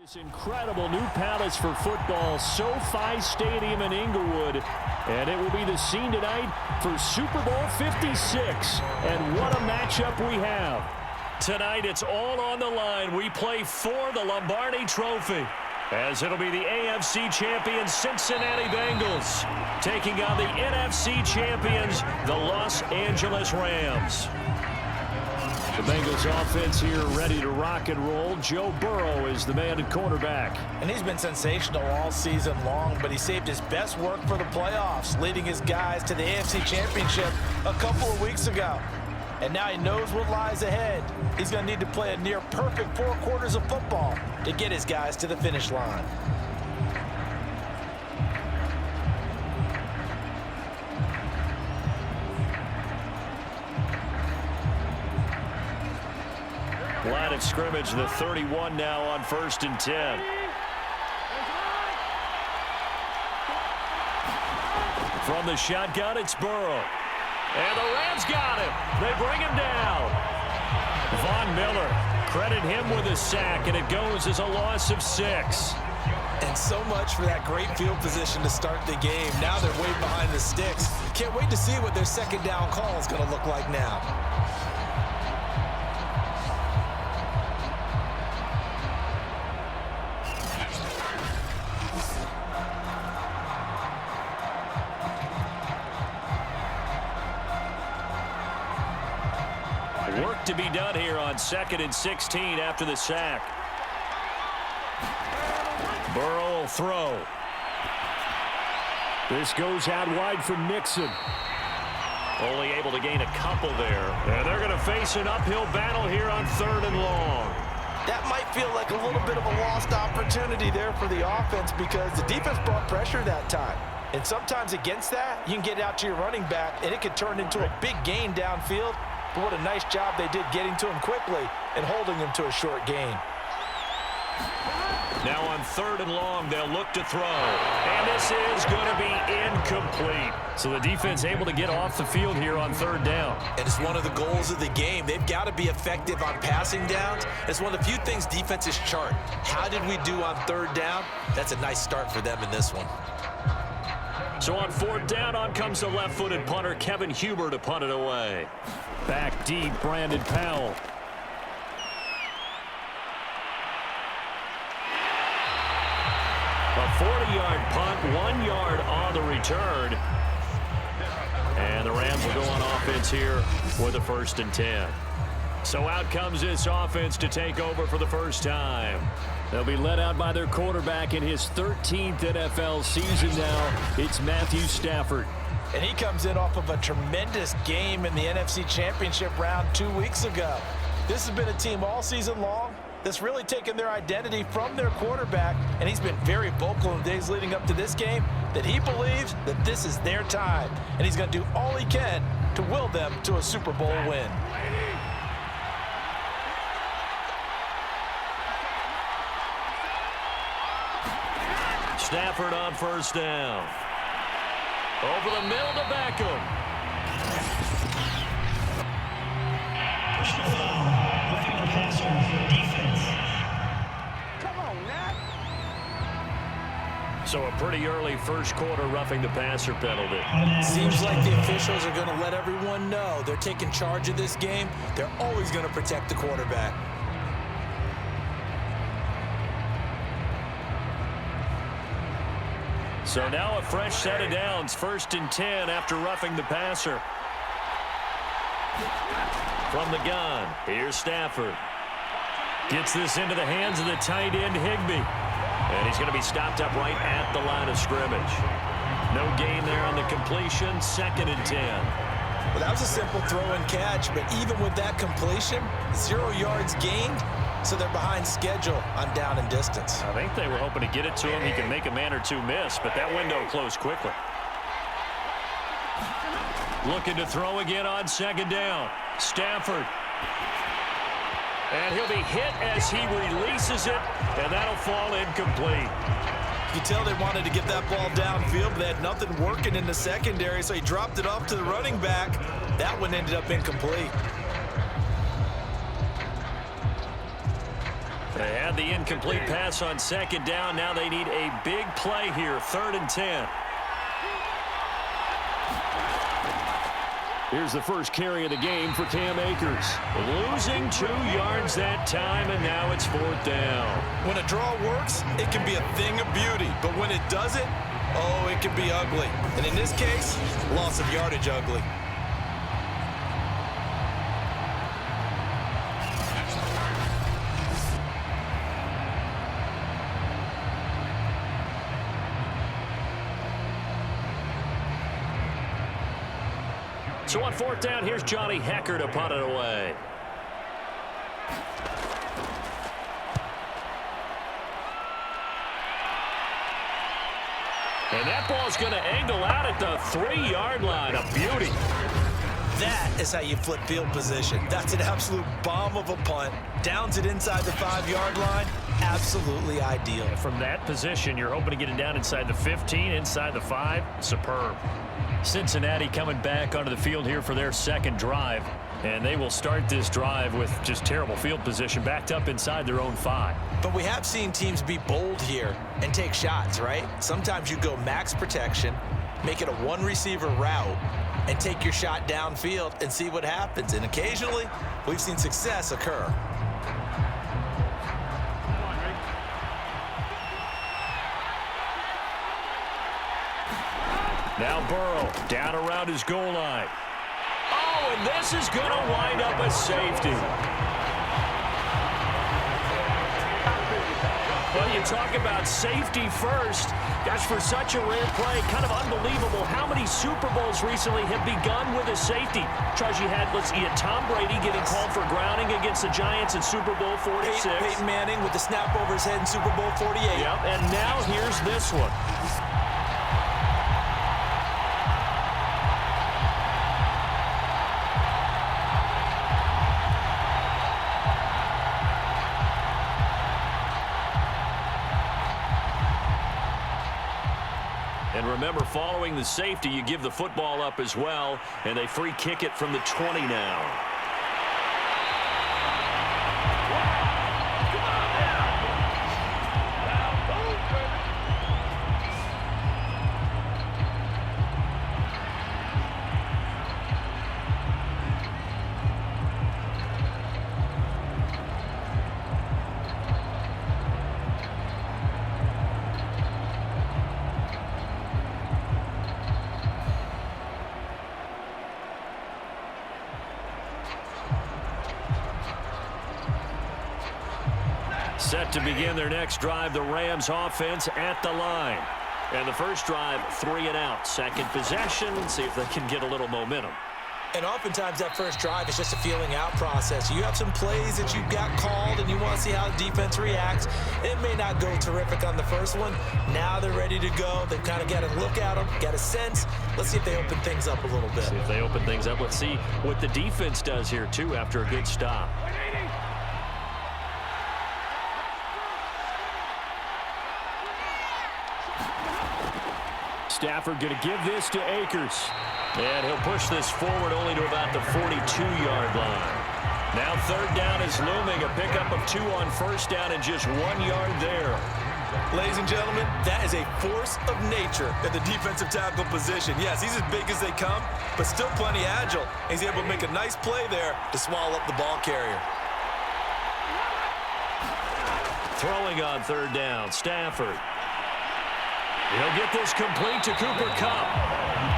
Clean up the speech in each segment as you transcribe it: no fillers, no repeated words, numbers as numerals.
This incredible new palace for football, SoFi Stadium in Inglewood. And it will be the scene tonight for Super Bowl 56. And what a matchup we have. Tonight, it's all on the line. We play for the Lombardi Trophy, as it'll be the AFC champions Cincinnati Bengals taking on the NFC champions, the Los Angeles Rams. The Bengals offense here ready to rock and roll. Joe Burrow is the man at quarterback. And he's been sensational all season long, but he saved his best work for the playoffs, leading his guys to the AFC Championship a couple of weeks ago. And now he knows what lies ahead. He's going to need to play a near-perfect 4 quarters of football to get his guys to the finish line. Line of scrimmage, the 31 now on 1st and 10. From the shotgun, it's Burrow. And the Rams got him. They bring him down. Von Miller, credit him with a sack, and it goes as a loss of 6. And so much for that great field position to start the game. Now they're way behind the sticks. Can't wait to see what their second down call is going to look like now. Work to be done here on 2nd and 16 after the sack. Burrow will throw. This goes out wide for Mixon. Only able to gain a couple there. And they're going to face an uphill battle here on 3rd and long. That might feel like a little bit of a lost opportunity there for the offense because the defense brought pressure that time. And sometimes against that, you can get out to your running back, and it could turn into a big gain downfield. But what a nice job they did getting to him quickly and holding him to a short gain. Now on 3rd and long, they'll look to throw. And this is going to be incomplete. So the defense able to get off the field here on 3rd down. And it's one of the goals of the game. They've got to be effective on passing downs. It's one of the few things defenses chart. How did we do on 3rd down? That's a nice start for them in this one. So on 4th down, on comes the left-footed punter, Kevin Huber, to punt it away. Back deep, Brandon Powell. A 40-yard punt, 1 yard on the return. And the Rams will go on offense here with a 1st and 10. So out comes this offense to take over for the first time. They'll be led out by their quarterback in his 13th NFL season now. It's Matthew Stafford. And he comes in off of a tremendous game in the NFC Championship round 2 weeks ago. This has been a team all season long that's really taken their identity from their quarterback, and he's been very vocal in the days leading up to this game that he believes that this is their time, and he's going to do all he can to will them to a Super Bowl win. Stafford on 1st down. Over the middle to Beckham. Personal foul, roughing the passer for defense. Come on, Nat. So a pretty early first quarter roughing the passer penalty. Seems like the officials are going to let everyone know they're taking charge of this game. They're always going to protect the quarterback. So now a fresh set of downs, 1st and 10 after roughing the passer. From the gun, here's Stafford. Gets this into the hands of the tight end, Higbee. And he's going to be stopped up right at the line of scrimmage. No gain there on the completion, 2nd and 10. Well, that was a simple throw and catch, but even with that completion, 0 yards gained. So they're behind schedule on down and distance. I think they were hoping to get it to him. He can make a man or two miss, but that window closed quickly. Looking to throw again on 2nd down. Stafford. And he'll be hit as he releases it, and that'll fall incomplete. You can tell they wanted to get that ball downfield, but they had nothing working in the secondary, so he dropped it off to the running back. That one ended up incomplete. They had the incomplete pass on second down. Now they need a big play here, 3rd and 10. Here's the first carry of the game for Cam Akers. Losing 2 yards that time, and now it's 4th down. When a draw works, it can be a thing of beauty. But when it doesn't, oh, it can be ugly. And in this case, loss of yardage ugly. So on 4th down, here's Johnny Hecker to punt it away. And that ball's going to angle out at the 3-yard line. A beauty. That is how you flip field position. That's an absolute bomb of a punt. Downs it inside the 5-yard line. Absolutely ideal. From that position, you're hoping to get it down inside the 15, inside the 5. Superb. Cincinnati coming back onto the field here for their 2nd drive. And they will start this drive with just terrible field position, backed up inside their own 5. But we have seen teams be bold here and take shots, right? Sometimes you go max protection, make it a 1-receiver route, and take your shot downfield and see what happens. And occasionally, we've seen success occur. Now Burrow down around his goal line. Oh, and this is going to wind up a safety. Well, you talk about safety first. Gosh, for such a rare play, kind of unbelievable how many Super Bowls recently have begun with a safety. Charles, you had, let's see, Tom Brady getting called for grounding against the Giants in Super Bowl 46. Peyton Manning with the snap over his head in Super Bowl 48. Yep, and now here's this one. And remember, following the safety, you give the football up as well, and they free kick it from the 20 now. Set to begin their next drive, the Rams offense at the line. And the first drive, 3 and out. Second possession, see if they can get a little momentum. And oftentimes that first drive is just a feeling out process. You have some plays that you got called and you want to see how the defense reacts. It may not go terrific on the first one. Now they're ready to go. They've kind of got to look at them, got a sense. Let's see if they open things up a little bit. See if they open things up. Let's see what the defense does here, too, after a good stop. Stafford going to give this to Akers. And he'll push this forward only to about the 42-yard line. Now 3rd down is looming. A pickup of 2 on 1st down and just 1 yard there. Ladies and gentlemen, that is a force of nature at the defensive tackle position. Yes, he's as big as they come, but still plenty agile. He's able to make a nice play there to swallow up the ball carrier. Throwing on 3rd down, Stafford. He'll get this complete to Cooper Kupp.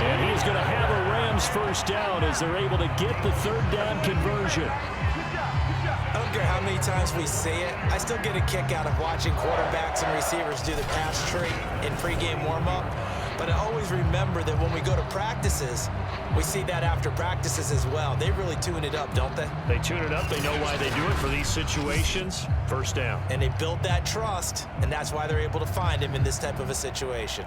And he's going to have a Rams first down as they're able to get the 3rd down conversion. I don't care how many times we say it, I still get a kick out of watching quarterbacks and receivers do the pass tree in pregame warm-up. But I always remember that when we go to practices, we see that after practices as well. They really tune it up, don't they? They tune it up. They know why they do it for these situations. First down. And they build that trust, and that's why they're able to find him in this type of a situation.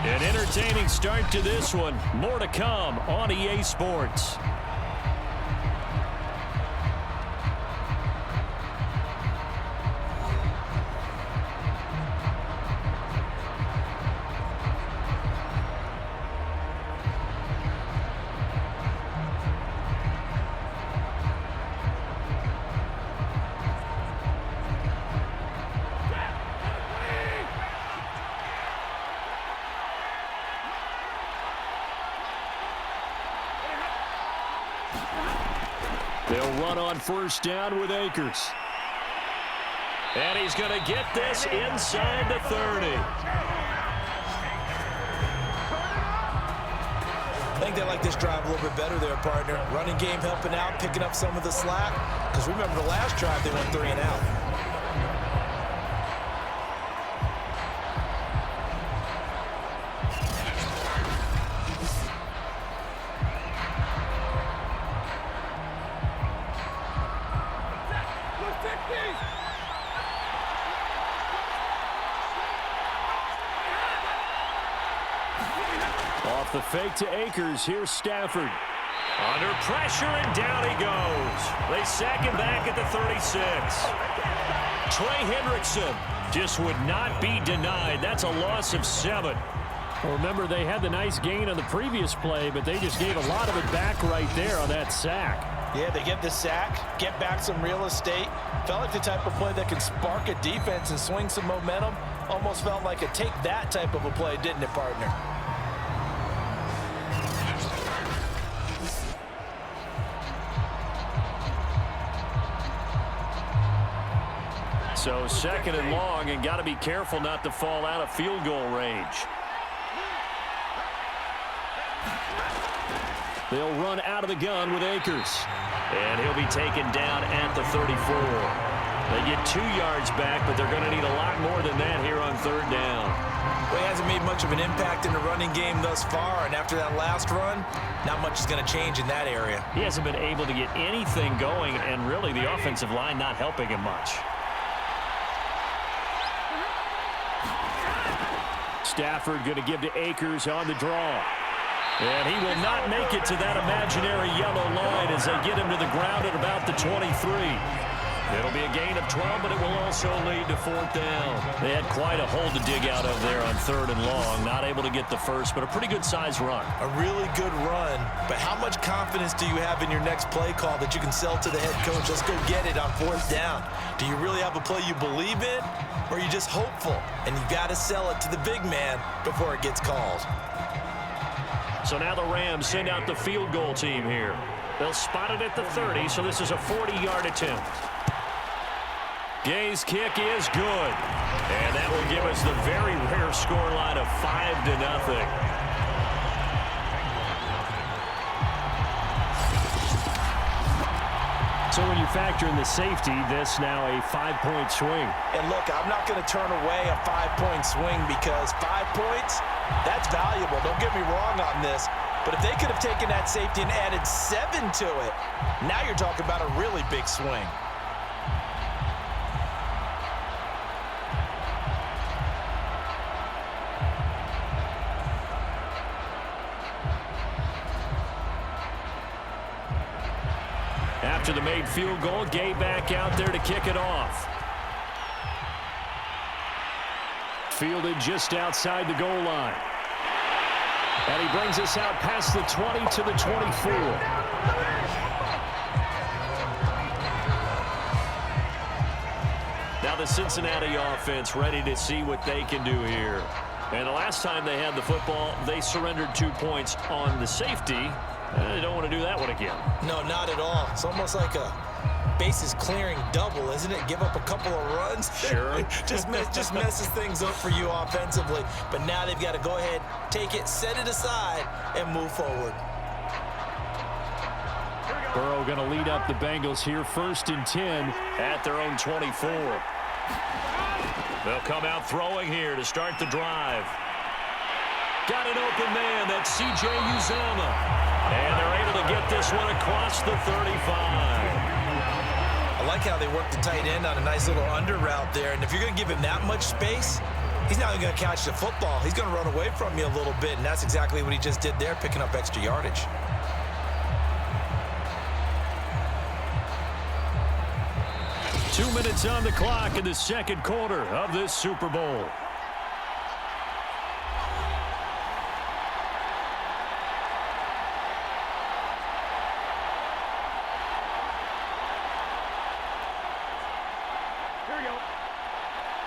An entertaining start to this one. More to come on EA Sports. They'll run on first down with Akers. And he's going to get this inside the 30. I think they like this drive a little bit better there, partner. Running game helping out, picking up some of the slack. Because remember the last drive, they went 3 and out. Off the fake to Akers. Here's Stafford. Under pressure, and down he goes. They sack him back at the 36. Trey Hendrickson just would not be denied. That's a loss of 7. Well, remember, they had the nice gain on the previous play, but they just gave a lot of it back right there on that sack. Yeah, they get the sack, get back some real estate. Felt like the type of play that can spark a defense and swing some momentum. Almost felt like a take that type of a play, didn't it, partner? So 2nd and long, and got to be careful not to fall out of field goal range. They'll run out of the gun with Akers. And he'll be taken down at the 34. They get 2 yards back, but they're going to need a lot more than that here on 3rd down. Well, he hasn't made much of an impact in the running game thus far, and after that last run, not much is going to change in that area. He hasn't been able to get anything going, and really the offensive line not helping him much. Stafford going to give to Akers on the draw. And he will not make it to that imaginary yellow line as they get him to the ground at about the 23. It'll be a gain of 12, but it will also lead to 4th down. They had quite a hole to dig out of there on 3rd and long. Not able to get the first, but a pretty good-sized run. A really good run, but how much confidence do you have in your next play call that you can sell to the head coach? Let's go get it on 4th down. Do you really have a play you believe in, or are you just hopeful? And you got to sell it to the big man before it gets called. So now the Rams send out the field goal team here. They'll spot it at the 30, so this is a 40-yard attempt. Gay's kick is good. And that will give us the very rare scoreline of 5-0. So when you factor in the safety, this now a 5-point swing. And look, I'm not going to turn away a 5-point swing because 5 points, that's valuable. Don't get me wrong on this. But if they could have taken that safety and added 7 to it, now you're talking about a really big swing. After the made field goal, Gay back out there to kick it off. Fielded just outside the goal line. And he brings us out past the 20 to the 24. Now the Cincinnati offense ready to see what they can do here. And the last time they had the football, they surrendered 2 points on the safety. They don't want to do that one again. No, not at all. It's almost like a bases clearing double, isn't it? Give up a couple of runs. Sure. just messes things up for you offensively. But now they've got to go ahead, take it, set it aside, and move forward. Burrow going to lead up the Bengals here, 1st and 10 at their own 24. They'll come out throwing here to start the drive. Got an open man. That's C.J. Uzomah. And they're able to get this one across the 35. I like how they work the tight end on a nice little under route there. And if you're going to give him that much space, he's not even going to catch the football. He's going to run away from you a little bit, and that's exactly what he just did there, picking up extra yardage. Two minutes on the clock in the 2nd quarter of this Super Bowl.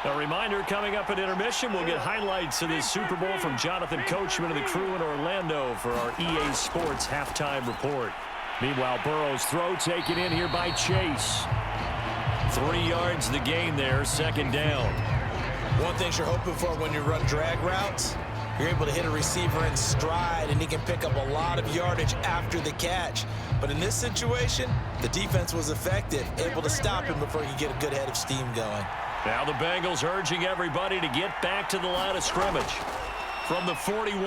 A reminder, coming up at intermission, we'll get highlights of this Super Bowl from Jonathan Coachman and the crew in Orlando for our EA Sports halftime report. Meanwhile, Burrow's throw taken in here by Chase. 3 yards the gain there, second down. One thing you're hoping for when you run drag routes, you're able to hit a receiver in stride, and he can pick up a lot of yardage after the catch. But in this situation, the defense was effective, able to stop him before he could get a good head of steam going. Now the Bengals urging everybody to get back to the line of scrimmage. From the 41,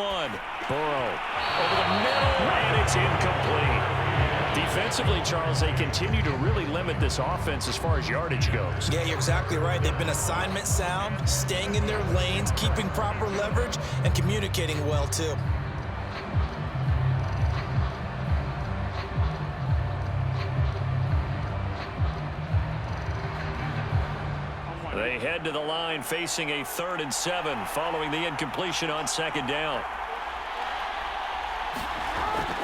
Burrow over the middle, and it's incomplete. Defensively, Charles, they continue to really limit this offense as far as yardage goes. Yeah, you're exactly right. They've been assignment sound, staying in their lanes, keeping proper leverage, and communicating well, too. They head to the line facing a 3rd and 7 following the incompletion on second down.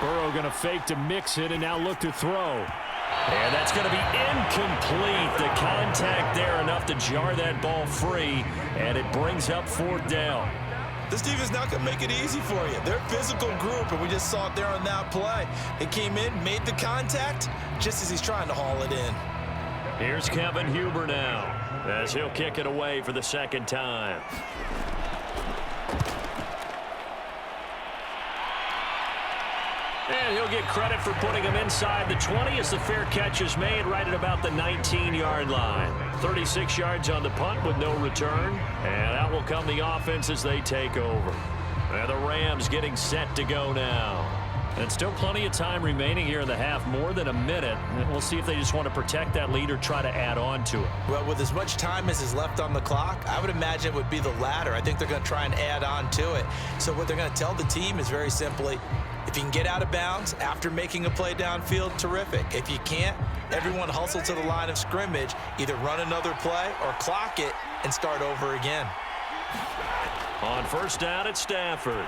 Burrow going to fake to mix it and now look to throw. And that's going to be incomplete. The contact there enough to jar that ball free, and it brings up 4th down. This defense not going to make it easy for you. They're a physical group, and we just saw it there on that play. They came in, made the contact, just as he's trying to haul it in. Here's Kevin Huber now, as he'll kick it away for the 2nd time. And he'll get credit for putting him inside the 20 as the fair catch is made right at about the 19-yard line. 36 yards on the punt with no return. And out will come the offense as they take over. And the Rams getting set to go now. And still plenty of time remaining here in the half, more than a minute. And we'll see if they just want to protect that lead or try to add on to it. Well, with as much time as is left on the clock, I would imagine it would be the latter. I think they're going to try and add on to it. So what they're going to tell the team is very simply, if you can get out of bounds after making a play downfield, terrific. If you can't, everyone hustle to the line of scrimmage, either run another play or clock it and start over again. On 1st down at Stafford.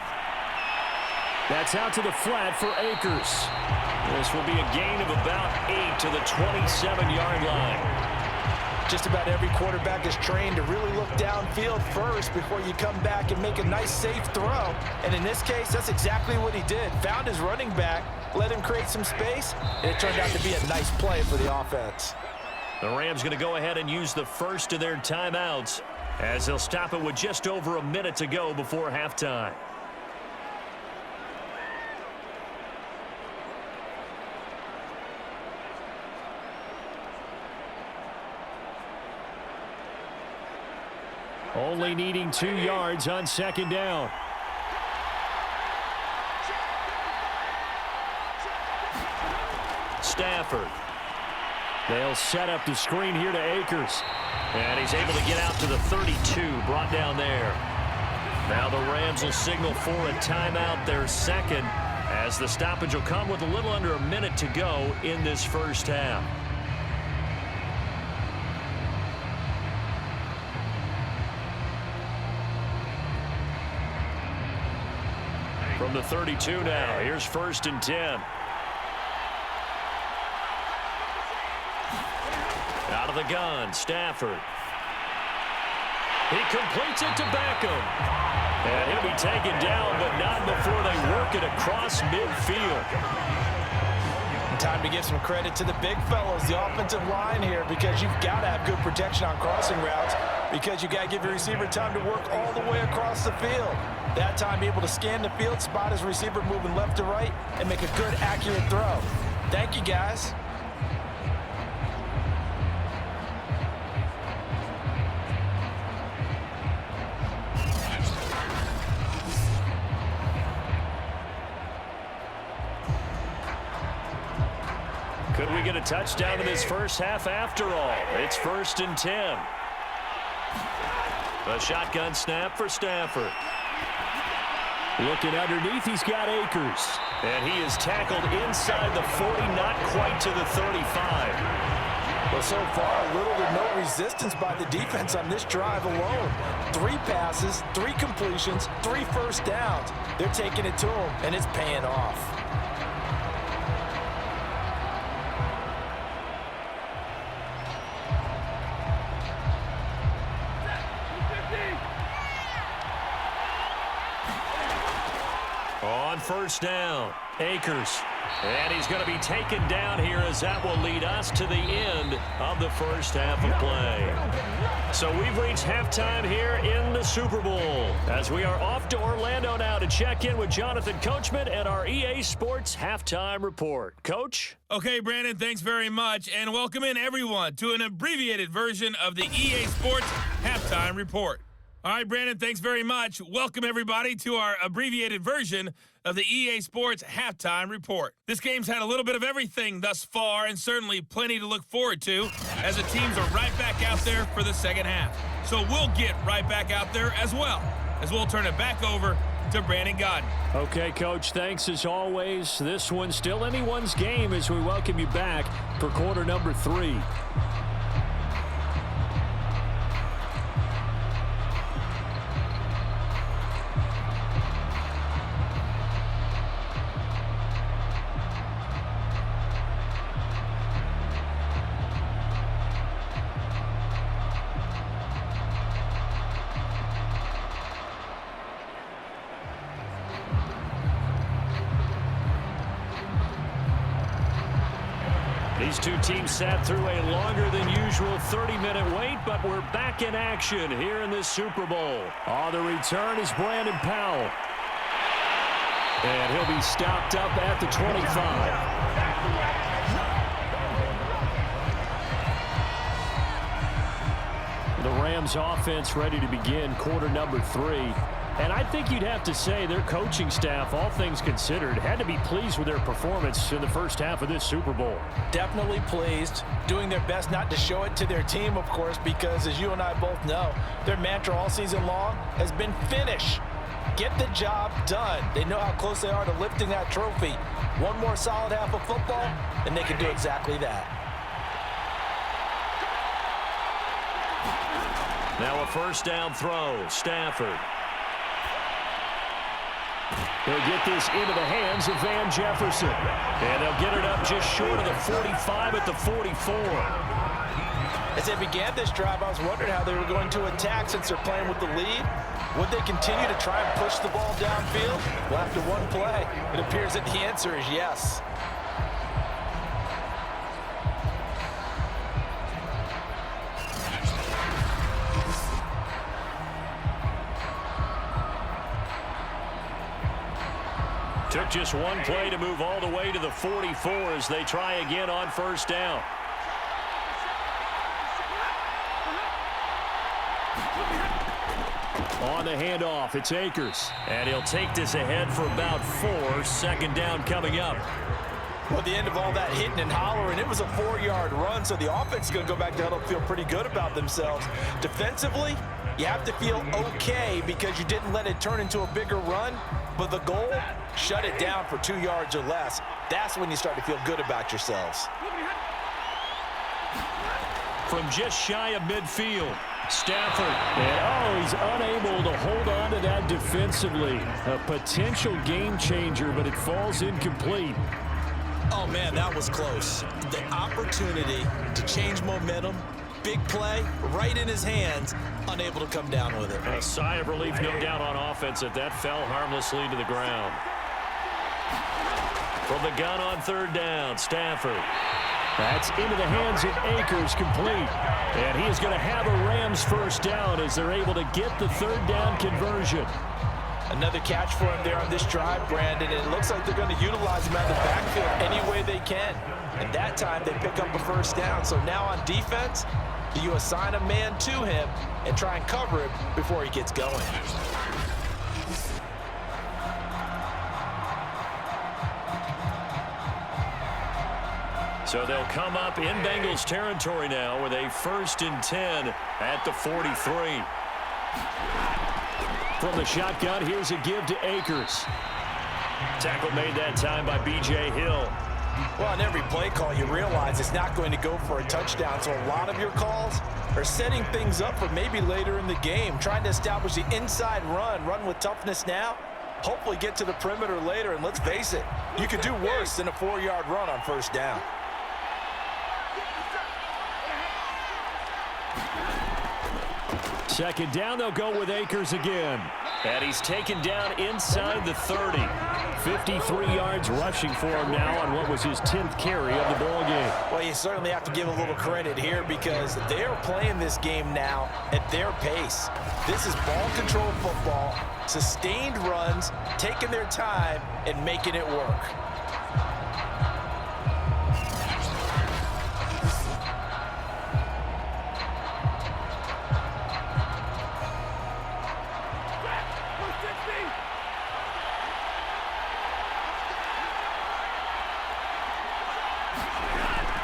That's out to the flat for Akers. This will be a gain of about 8 to the 27-yard line. Just about every quarterback is trained to really look downfield first before you come back and make a nice, safe throw. And in this case, that's exactly what he did. Found his running back, let him create some space, and it turned out to be a nice play for the offense. The Rams going to go ahead and use the first of their timeouts as they'll stop it with just over a minute to go before halftime. Only needing 2 yards on 2nd down. Stafford. They'll set up the screen here to Akers. And he's able to get out to the 32, brought down there. Now the Rams will signal for a timeout, their 2nd, as the stoppage will come with a little under a minute to go in this first half. From the 32 now, here's 1st and 10. Out of the gun, Stafford. He completes it to Beckham. And he'll be taken down, but not before they work it across midfield. Time to give some credit to the big fellows, the offensive line here, because you've got to have good protection on crossing routes, because you got to give your receiver time to work all the way across the field. That time, be able to scan the field, spot his receiver moving left to right, and make a good, accurate throw. Thank you, guys. Could we get a touchdown in this first half after all? It's 1st and 10. A shotgun snap for Stafford. Looking underneath, he's got Akers. And he is tackled inside the 40, not quite to the 35. Well, so far, little to no resistance by the defense on this drive alone. 3 passes, 3 completions, 3 first downs. They're taking it to him, and it's paying off. On first down, Akers. And he's going to be taken down here as that will lead us to the end of the first half of play. So we've reached halftime here in the Super Bowl as we are off to Orlando now to check in with Jonathan Coachman and our EA Sports Halftime Report. Coach? Okay, Brandon, thanks very much, and welcome in everyone to an abbreviated version of the EA Sports Halftime Report. All right, Brandon, thanks very much. Welcome, everybody, to our abbreviated version of the EA Sports Halftime Report. This game's had a little bit of everything thus far, and certainly plenty to look forward to, as the teams are right back out there for the second half. So we'll get right back out there as well, as we'll turn it back over to Brandon Gaudin. Okay, Coach, thanks as always. This one's still anyone's game as we welcome you back for quarter number 3. These two teams sat through a longer than usual 30-minute wait, but we're back in action here in this Super Bowl. On the return is Brandon Powell. And he'll be stopped up at the 25. The Rams offense ready to begin quarter number 3. And I think you'd have to say their coaching staff, all things considered, had to be pleased with their performance in the first half of this Super Bowl. Definitely pleased, doing their best not to show it to their team, of course, because as you and I both know, their mantra all season long has been finish. Get the job done. They know how close they are to lifting that trophy. One more solid half of football, and they can do exactly that. Now a first down throw, Stafford. They'll get this into the hands of Van Jefferson. And they'll get it up just short of the 45 at the 44. As they began this drive, I was wondering how they were going to attack since they're playing with the lead. Would they continue to try and push the ball downfield? Well, after one play, it appears that the answer is yes. Took just one play to move all the way to the 44 as they try again on first down. On the handoff, it's Akers. And he'll take this ahead for about 4. Second down coming up. Well, the end of all that hitting and hollering, it was a 4-yard run, so the offense is going to go back to huddle and feel pretty good about themselves. Defensively, you have to feel okay because you didn't let it turn into a bigger run, but the goal, shut it down for 2 yards or less. That's when you start to feel good about yourselves. From just shy of midfield, Stafford. And, he's unable to hold on to that defensively. A potential game changer, but it falls incomplete. Oh, man, that was close. The opportunity to change momentum, big play, right in his hands, unable to come down with it. A sigh of relief, no doubt, on offense that fell harmlessly to the ground. From the gun on third down, Stafford. That's into the hands of Akers, complete. And he is going to have a Rams first down as they're able to get the third down conversion. Another catch for him there on this drive, Brandon. And it looks like they're going to utilize him out of the backfield any way they can. And that time they pick up a first down. So now on defense, do you assign a man to him and try and cover him before he gets going? So they'll come up in Bengals territory now with a 1st and 10 at the 43. From the shotgun, here's a give to Akers. Tackle made that time by B.J. Hill. Well, on every play call, you realize it's not going to go for a touchdown. So a lot of your calls are setting things up for maybe later in the game, trying to establish the inside run with toughness now, hopefully get to the perimeter later. And let's face it, you could do worse than a 4-yard run on first down. Second down, they'll go with Akers again. And he's taken down inside the 30. 53 yards rushing for him now on what was his 10th carry of the ball game. Well, you certainly have to give a little credit here because they are playing this game now at their pace. This is ball control football, sustained runs, taking their time and making it work.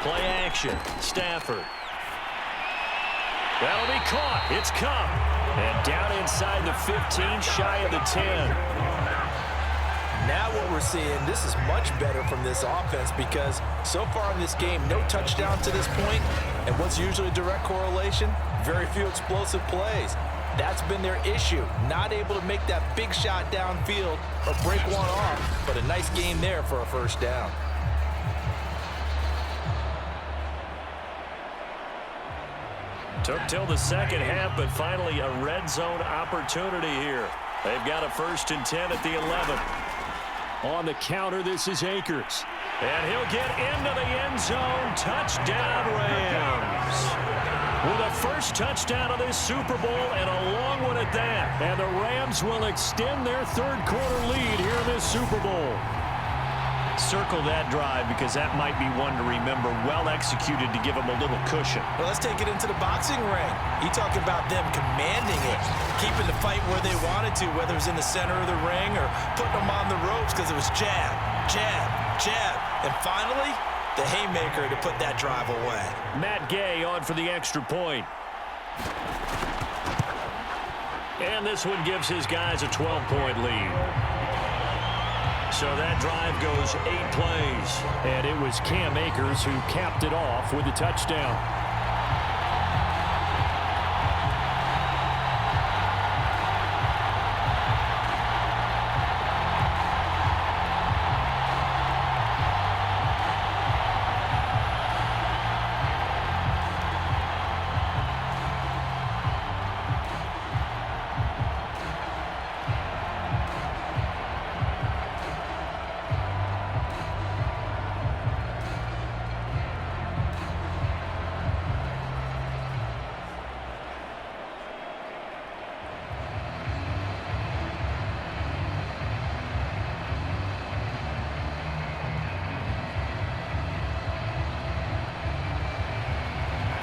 Play action. Stafford. That'll be caught. It's come. And down inside the 15, shy of the 10. Now what we're seeing, this is much better from this offense because so far in this game, no touchdown to this point. And what's usually a direct correlation? Very few explosive plays. That's been their issue. Not able to make that big shot downfield or break one off. But a nice game there for a first down. Took till the second half, but finally a red zone opportunity here. They've got a 1st and 10 at the 11. On the counter, this is Akers. And he'll get into the end zone. Touchdown, Rams. With a first touchdown of this Super Bowl and a long one at that. And the Rams will extend their third-quarter lead here in this Super Bowl. Circle that drive because that might be one to remember. Well executed to give them a little cushion. Well, let's take it into the boxing ring. You talk about them commanding it, keeping the fight where they wanted to, whether it was in the center of the ring or putting them on the ropes because it was jab, jab, jab. And finally, the haymaker to put that drive away. Matt Gay on for the extra point. And this one gives his guys a 12-point lead. So that drive goes 8 plays. And it was Cam Akers who capped it off with a touchdown.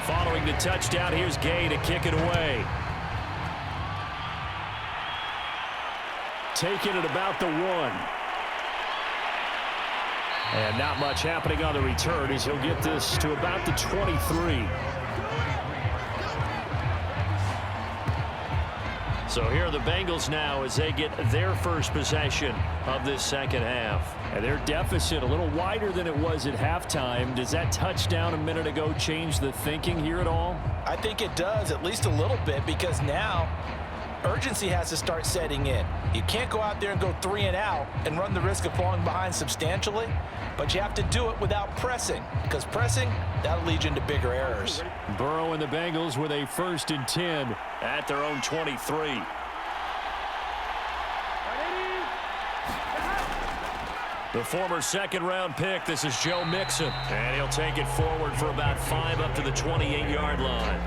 Following the touchdown, here's Gay to kick it away. Taking it about the 1. And not much happening on the return as he'll get this to about the 23. So here are the Bengals now as they get their first possession of this second half. And their deficit a little wider than it was at halftime. Does that touchdown a minute ago change the thinking here at all? I think it does, at least a little bit, because now urgency has to start setting in. You can't go out there and go 3 and out and run the risk of falling behind substantially, but you have to do it without pressing, because pressing, that'll lead you into bigger errors. Burrow and the Bengals with a 1st and 10 at their own 23. The former second-round pick, this is Joe Mixon, and he'll take it forward for about 5 up to the 28-yard line.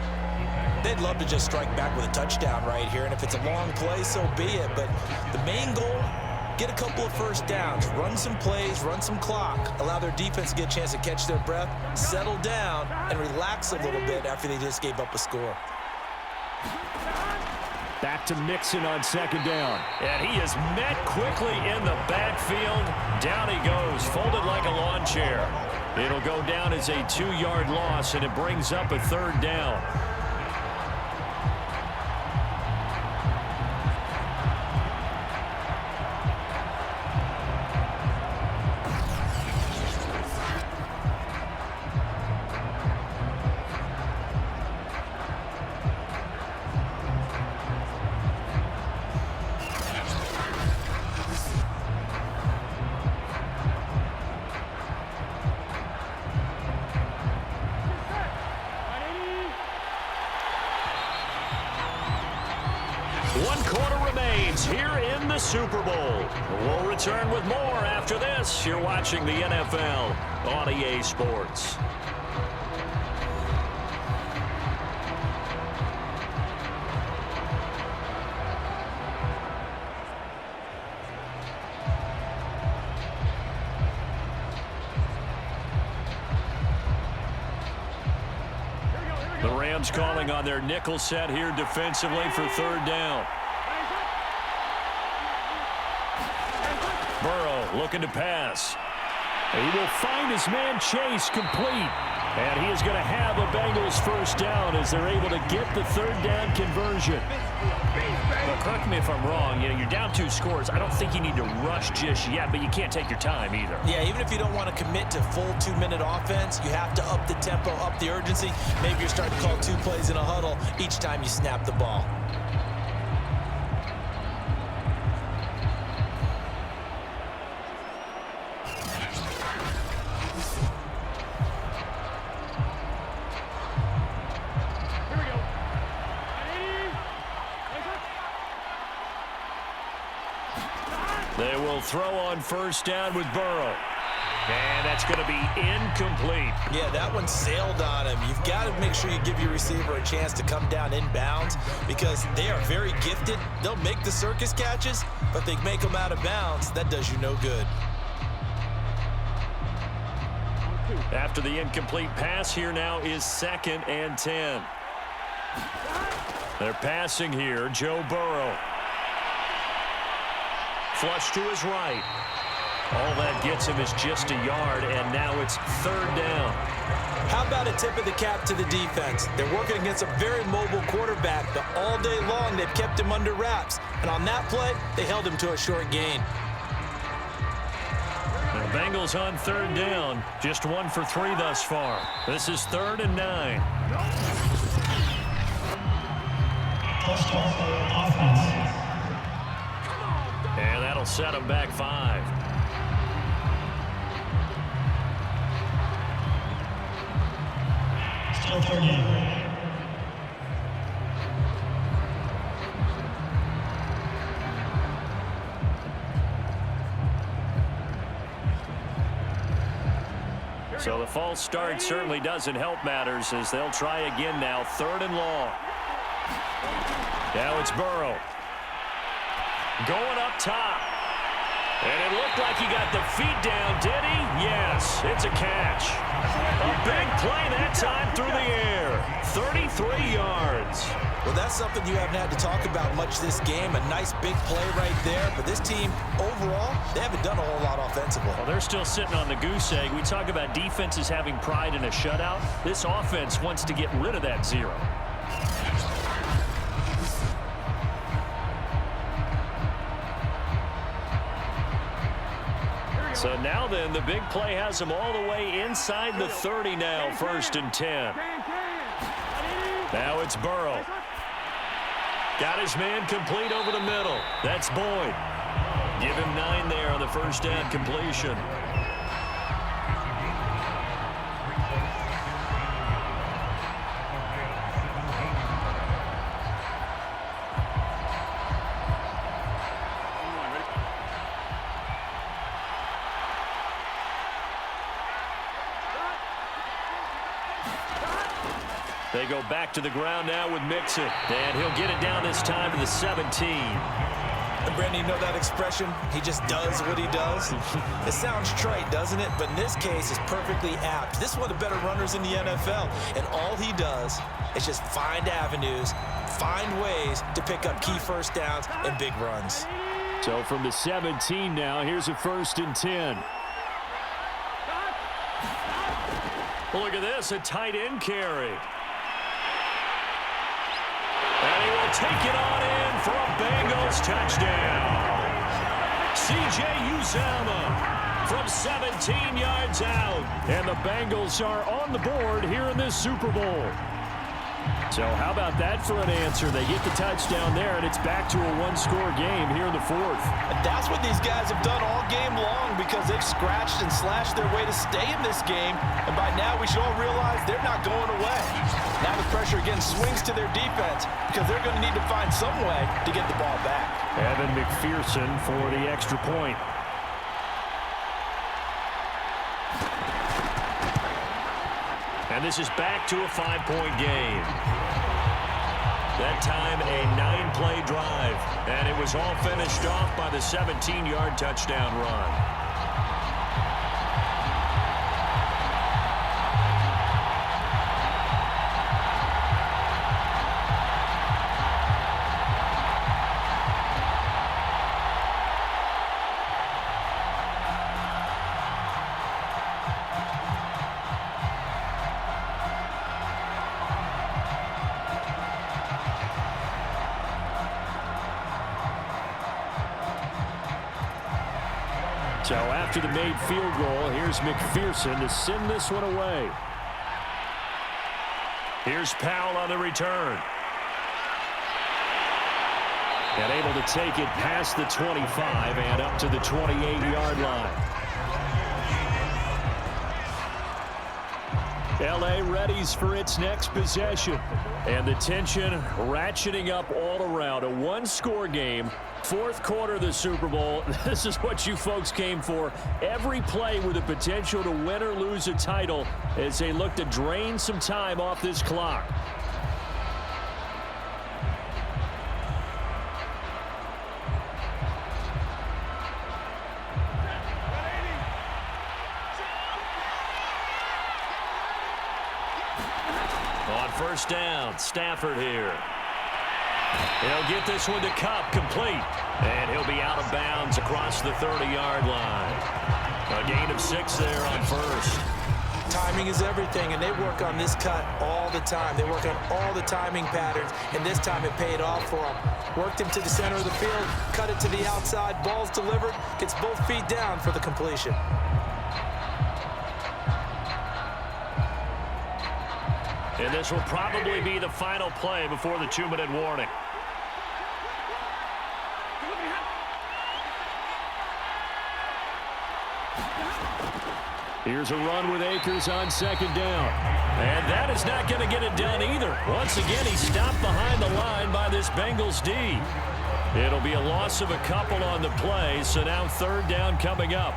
They'd love to just strike back with a touchdown right here, and if it's a long play, so be it. But the main goal, get a couple of first downs, run some plays, run some clock, allow their defense to get a chance to catch their breath, settle down, and relax a little bit after they just gave up a score. Back to Mixon on second down. And he is met quickly in the backfield. Down he goes, folded like a lawn chair. It'll go down as a 2-yard loss, and it brings up a 3rd down. the Super Bowl. We'll return with more after this. You're watching the NFL on EA Sports. The Rams calling on their nickel set here defensively for third down. Burrow looking to pass. He will find his man Chase complete. And he is going to have a Bengals first down as they're able to get the third down conversion. Well, correct me if I'm wrong. You're down 2 scores. I don't think you need to rush just yet, but you can't take your time either. Yeah, even if you don't want to commit to full 2-minute offense, you have to up the tempo, up the urgency. Maybe you're starting to call 2 plays in a huddle each time you snap the ball. They will throw on first down with Burrow. And that's going to be incomplete. Yeah, that one sailed on him. You've got to make sure you give your receiver a chance to come down inbounds because they are very gifted. They'll make the circus catches, but they make them out of bounds. That does you no good. After the incomplete pass, here now is 2nd and 10. They're passing here, Joe Burrow. Flush to his right. All that gets him is just a yard, and now it's third down. How about a tip of the cap to the defense? They're working against a very mobile quarterback, but all day long they've kept him under wraps. And on that play, they held him to a short gain. The Bengals on third down. Just 1 for 3 thus far. This is 3rd and 9. Plus start for offense. And that'll set him back 5. Still third down. So the false start certainly doesn't help matters as they'll try again now. 3rd and long. Now it's Burrow. Going up top. And it looked like he got the feet down, did he? Yes, it's a catch. A big play that time through the air. 33 yards. Well, that's something you haven't had to talk about much this game. A nice big play right there. But this team, overall, they haven't done a whole lot offensively. Well, they're still sitting on the goose egg. We talk about defenses having pride in a shutout. This offense wants to get rid of that 0. So now then, the big play has them all the way inside the 30 now, 1st and 10. Now it's Burrow. Got his man complete over the middle. That's Boyd. Give him 9 there on the first down completion. They go back to the ground now with Mixon. And he'll get it down this time to the 17. And Brandon, you know that expression? He just does what he does. It sounds trite, doesn't it? But in this case, it's perfectly apt. This is one of the better runners in the NFL. And all he does is just find avenues, find ways to pick up key first downs and big runs. So from the 17 now, here's a 1st and 10. Look at this, a tight end carry. And he will take it on in for a Bengals touchdown. C.J. Uzomah from 17 yards out. And the Bengals are on the board here in this Super Bowl. So how about that for an answer? They get the touchdown there, and it's back to a one-score game here in the fourth. And that's what these guys have done all game long because they've scratched and slashed their way to stay in this game. And by now, we should all realize they're not going away. Now the pressure again swings to their defense because they're going to need to find some way to get the ball back. Evan McPherson for the extra point. And this is back to a 5-point game. That time a 9-play drive. And it was all finished off by the 17-yard touchdown run. So after the made field goal, here's McPherson to send this one away. Here's Powell on the return. And able to take it past the 25 and up to the 28-yard line. L.A. readies for its next possession. And the tension ratcheting up all around. A one-score game. Fourth quarter of the Super Bowl. This is what you folks came for. Every play with the potential to win or lose a title as they look to drain some time off this clock. On first down, Stafford here. He'll get this one to Kupp, complete. And he'll be out of bounds across the 30-yard line. A gain of 6 there on first. Timing is everything, and they work on this cut all the time. They work on all the timing patterns, and this time it paid off for them. Worked him to the center of the field, cut it to the outside, ball's delivered, gets both feet down for the completion. And this will probably be the final play before the 2-minute warning. Here's a run with Akers on second down. And that is not going to get it done either. Once again, he's stopped behind the line by this Bengals D. It'll be a loss of a couple on the play, so now third down coming up.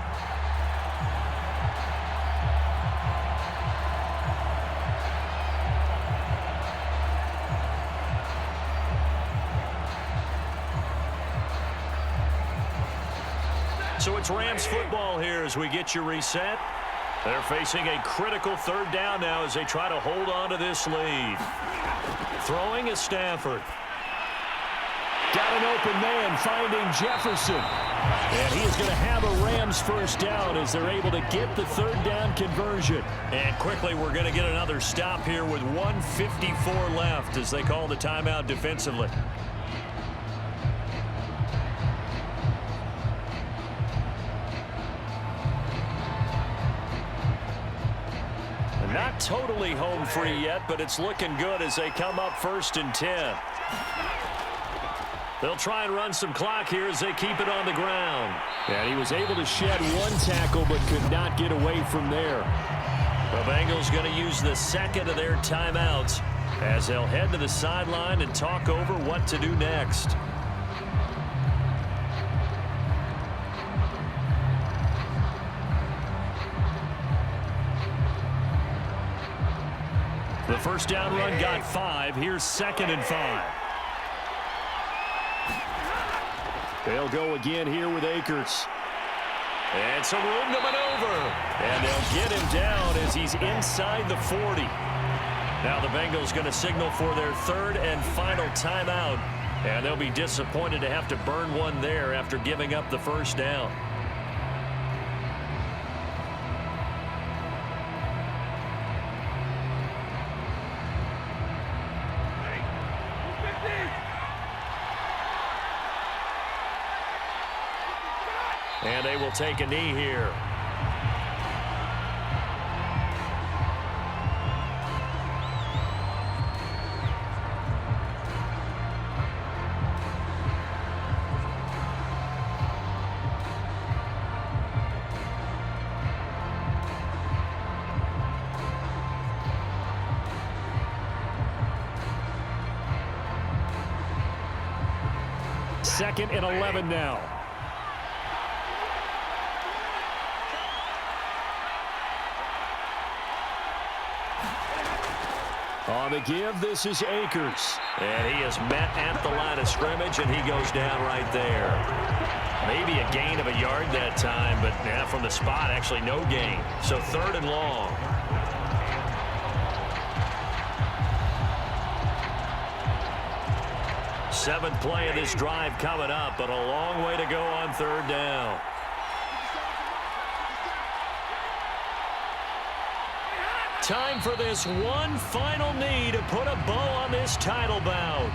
So it's Rams football here as we get you reset. They're facing a critical third down now as they try to hold on to this lead. Throwing is Stafford. Got an open man finding Jefferson. And he is going to have a Rams first down as they're able to get the third down conversion. And quickly we're going to get another stop here with 1:54 left as they call the timeout defensively. Not totally home free yet, but it's looking good as they come up 1st and 10. They'll try and run some clock here as they keep it on the ground. And he was able to shed one tackle but could not get away from there. The Bengals going to use the second of their timeouts as they'll head to the sideline and talk over what to do next. The first down run got 5. Here's 2nd and 5. They'll go again here with Akers. And some room to maneuver. And they'll get him down as he's inside the 40. Now the Bengals going to signal for their third and final timeout. And they'll be disappointed to have to burn one there after giving up the first down. And they will take a knee here. 2nd and 11 now. On the give, this is Akers. And he is met at the line of scrimmage, and he goes down right there. Maybe a gain of a yard that time, but from the spot, actually no gain. So 3rd and long. Seventh play of this drive coming up, but a long way to go on 3rd down. Time for this one final knee to put a bow on this title bout.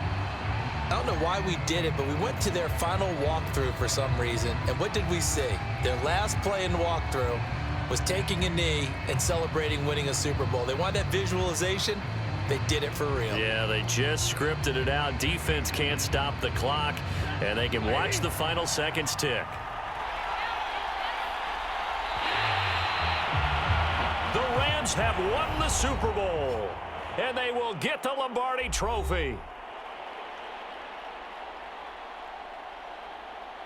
I don't know why we did it, but we went to their final walkthrough for some reason. And what did we see? Their last play in walkthrough was taking a knee and celebrating winning a Super Bowl. They want that visualization. They did it for real. Yeah, they just scripted it out. Defense can't stop the clock, and they can watch the final seconds tick. The Rams have won the Super Bowl, and they will get the Lombardi Trophy.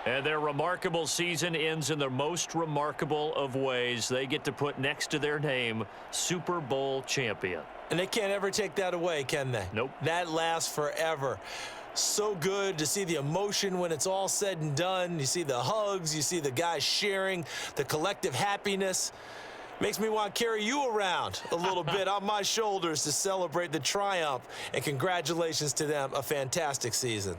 And their remarkable season ends in the most remarkable of ways. They get to put next to their name, Super Bowl champion. And they can't ever take that away, can they? Nope. That lasts forever. So good to see the emotion when it's all said and done. You see the hugs, you see the guys sharing, the collective happiness. Makes me want to carry you around a little bit on my shoulders to celebrate the triumph. And congratulations to them, a fantastic season.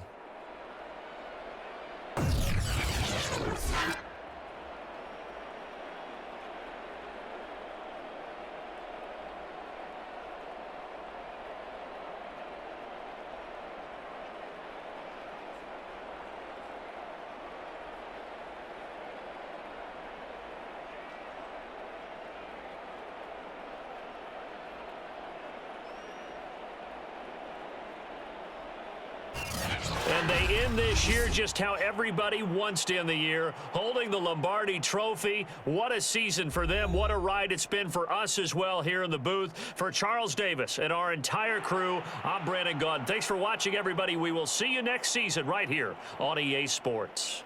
And they end this year just how everybody wants to end the year, holding the Lombardi Trophy. What a season for them. What a ride it's been for us as well here in the booth. For Charles Davis and our entire crew, I'm Brandon Gaudin. Thanks for watching, everybody. We will see you next season right here on EA Sports.